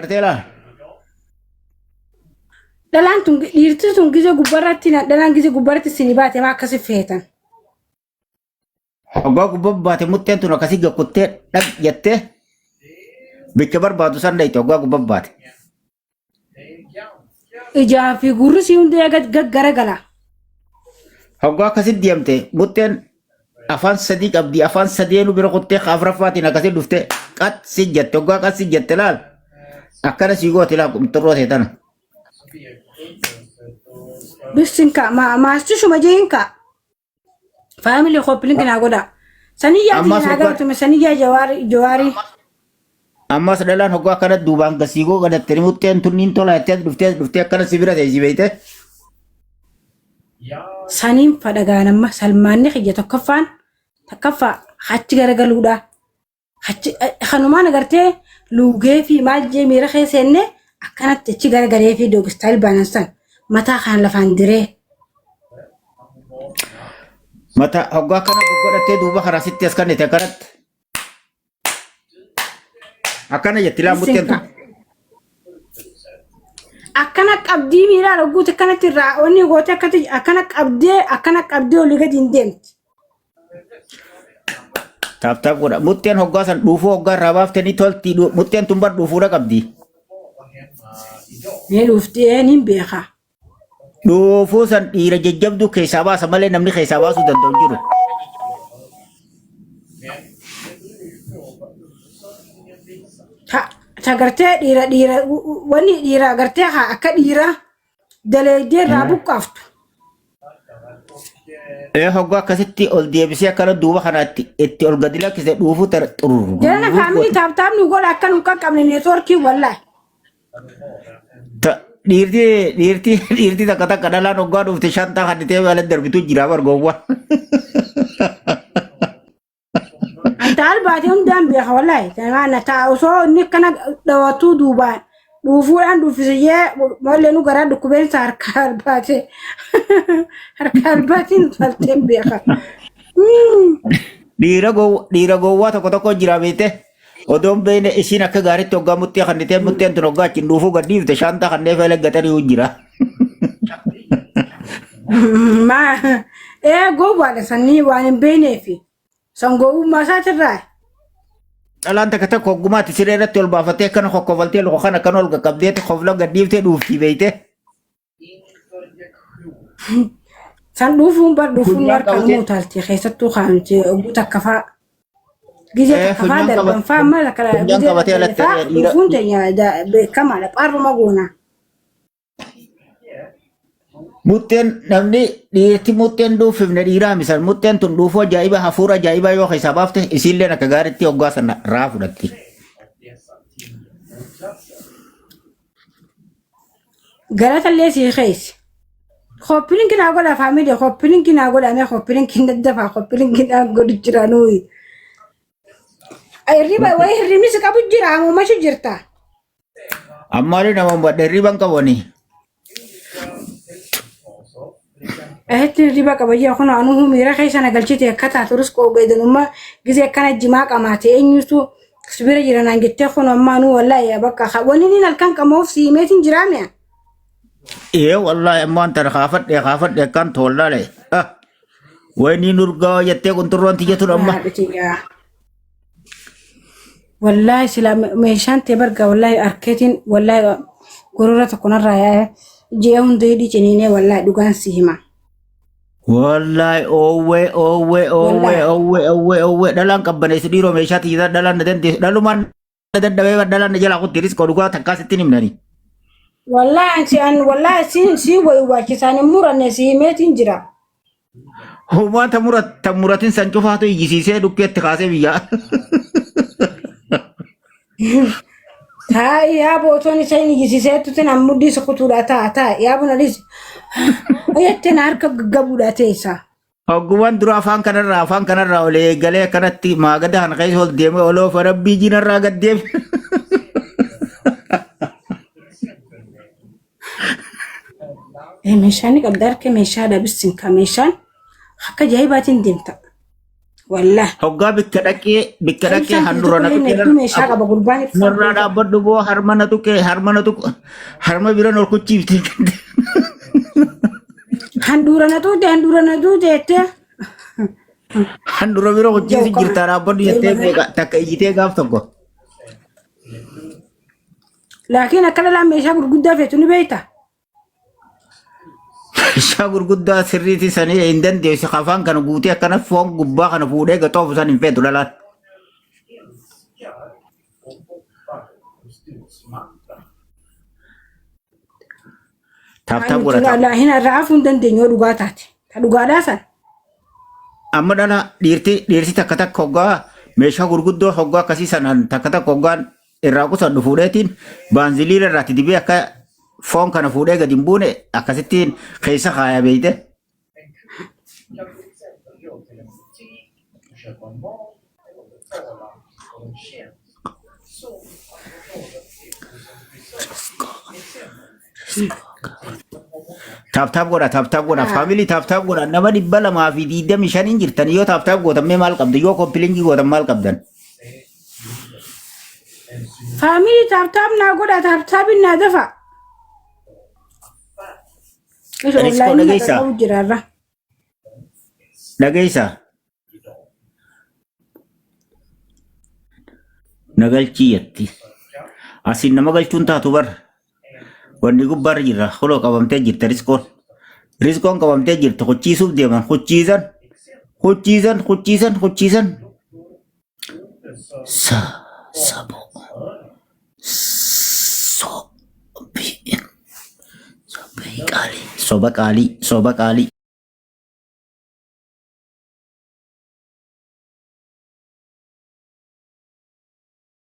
Arteela. Dalaan tun dhiirti sun gize gubbarratti dalaan gize gubbarratti sini baate maa akkasi feetan. Hoggaa gubbaa baate mutteen tun akkasii gakkuttee dhag jettee bikka barbaadu san dhayite hoggaa gubbaa baate. Ijaa fi gurri si hundee gaggara gala. Hoggaa akkasitti deemte mutteen afaan sadii qabdi afaan sadeenu bira kuttee afuraffaatiin akkasii dhuftee qatsi jette hoggaa qatsi jette laal akkana sii goote laa qumxurroo seetana. Bisinka maastu shuma jeenka. Family hoppling kina goda. Sani ya tina ga to sani ya jawari. Ammas dhalaan hoggaa akkana duubaan gasii goo gadattanii mutteen tunniin tola jettee dhuftee akkana si bira teessi beeyte. Saniin fadhagaanamma salmaanni xiyya tokkoffaa hachi garagaluudha. Hachi hanumaan agartee luugee fi maajjee miira keessenne akkanatti achi garagalee fi doogistaayil baanansan mataa kan lafaan diree. Mata hoggaa kana godhattee duuba karaa sitti as kannite akkanatti. Akkana jetti laa mutteen tun. Akkana qabdii miiraa dhugguuti akkanatti irraa onni goote akkana qabdee olii gadi hin deemti. Taaptaap godha mutteen hoggaa san dhuufuu hoggaa irraa baaftanii tolti mutteen tun bar dhuufuudha qabdi. Mee dhuftee niin beekaa. Dhuufuu san dhiira jajjabduu keessaa baasa malee namni keessaa baasuu danda'u jiru. Agartee wanni dhiira agartee akka dhiira daleedee irraa buqqaaftu. Hoggaa akkasitti ol deebisee akkana duuba kanaatti itti ol gadi lakkisee dhuufuu xururu. Jala faamilii taaptaapni godha akka nu qaqqabne neetwoorkii wallaahi. Dhiirti takka dhalaan hoggaa dhufte shantaa kannitee waliin darbitu jira bargoowwan. Antaal baatee hundaan beeka wallaahi. Tanaana ta'a osoo inni akkana dhawatuu duubaan dhuufuudhaan dhuufisee mallee nu garaa dhukkubeensa harka albaatiin faltee beeka. Dhiira gowwaa tokko jira beekte. Odoon beekne isiin akka gaariitti hoggaa muttii kannitee mutteen tun hoggaa achiin dhuufuu gadhiifte shantaa kannee fe'ee gatanii jira. Gowwaadha sanii waan hin beekneefi. San gowwummaa isaatirraa. Dhalaan takka tokko hoggumaatti siree irratti ol baafattee akkana kokkofaltee luka kan akkana ol qaqqabdee kofla gadhiiftee dhuufti beekte. San dhuufuun harkaan muutaalti keessattuu kaa'amte ogguu takka fa'a. Gizee takka fa'a darban fa'a mala kala gizee fa'a dhuufuun teenya beekamaadha qaarruma goonaa. Mutteen namni dhiirti mutteen dhuufifne dhiiraa misal mutteen tun dhuufuu ajaa'iba hafuura ajaa'ibaa yoo keessaa baafte isiilleen akka gaariitti hoggaa sana raa fudhatti. Galatallee sii keessa. Hoppiliin kinaa godha faamilii hoppiliin kinaa godhamee hoppiliin kinaa daddafaa hoppiliin kinaa godhu jira nuyi. Hirribni si qabu jira ammumashi jirta. Ammaalii nama badda hirriban qabanii. Hirriba qabayyaa kun anuu miira keessa nagalchite akka taaturus qoogeedhanummaa gizee akkana jimaa qamaate eenyutu sibira jiranaan jettee kun ammaa anuu wallaahi bakka wanni inni halkan qamuuf siimeetiin jiraame. Wallaahi ammaan tana kaafadhe akkan tollaale. Wayni nurgaa jettee kunturroon tiyyatu amma. Wallaahi sila meeshaan tee barga wallaahi arkeetiin wallaahi gorora tokko narraa yaa'e ji'a hundee dhiciniinee wallaahi dhugaan si hima. Wallahi owe dhalaan qabbaneessu dhiiroo meeshaa tiyyaa dhalaan na dandeessu dhalumaan na dadhabee dhalaan na jalaa kutti riskoo dhugaa takkaasitti himnani. Wallaahi si wayiwaachisaan hin muranne si himeetiin jira. Waan ta muratin san cufaatu iyyisiisee dhukkeetti kaasee biyyaa. Yaa bootoon isa hin iyyisiiseetu tin ammuddi sukutuudha ta'a yaa bunalis jettee na harka gaggabuudha teessa. Hoggumaan dura afaan kanarraa olee galee kanatti maagada kana keessa ol deemee oloo fa rabbii jinarraa gad deeme. Meeshaan qabda harka meeshaadha bisinka meeshaan akka jaa'ibaatiin deemta. Wallah. Hoggaa bikka dhaqee handura na Ibsaan tuqee hedduu meeshaa qaba gurbaan ibsaan. narraa dhaabbadhu boo harmana tuqee harma bira ol kuchiifte. Handhuura na tuute jettee. Handura bira kuchiifte jirta dhaabbadhu jettee takka ijjitee gaaf tokko. Laakiin akka dhalaan meeshaa gurguddaa feetu ni beekta. Meeshaa gurguddaa sirriitti sanii hin dandeessu afaan kana guutee akkana foon gubbaa kana fuudhee gaxoofu san hin feetu dhalaan. Taaftaaf godhata. Laakiin irraa hafuu hin dandeenyu dhugaa taate. Ta dhugaadhaa san. Amma dhala dhiirti takka hoggaa meeshaa gurguddoo hoggaa akkasii sanaan takka hoggaan irraa qusadhu fuudheetiin baanziliira irraatti dibee akka foon kana fuudhee gadi hin buune akkasittiin keessa kaaya beeyte. Taaftaaf godha faamilii taaftaaf godha nama 225 jirtan yoo taaftaaf gootan mee maal qabdu yoo kompiiliingii gootan maal qabdan. Faamilii taaftaaf naa godha taaftaafin naa dafa. Riskoo dhageessaa. Nagalchii yetti. Asiin nama galchuun taatu bar. Wanni gubbaarra jirra holoo qabamtee jirta riskoon. Riskoon qabamtee jirta hucciisuuf deeman hucciisan. Sabo. Sobii qaalii. Soba qaalii.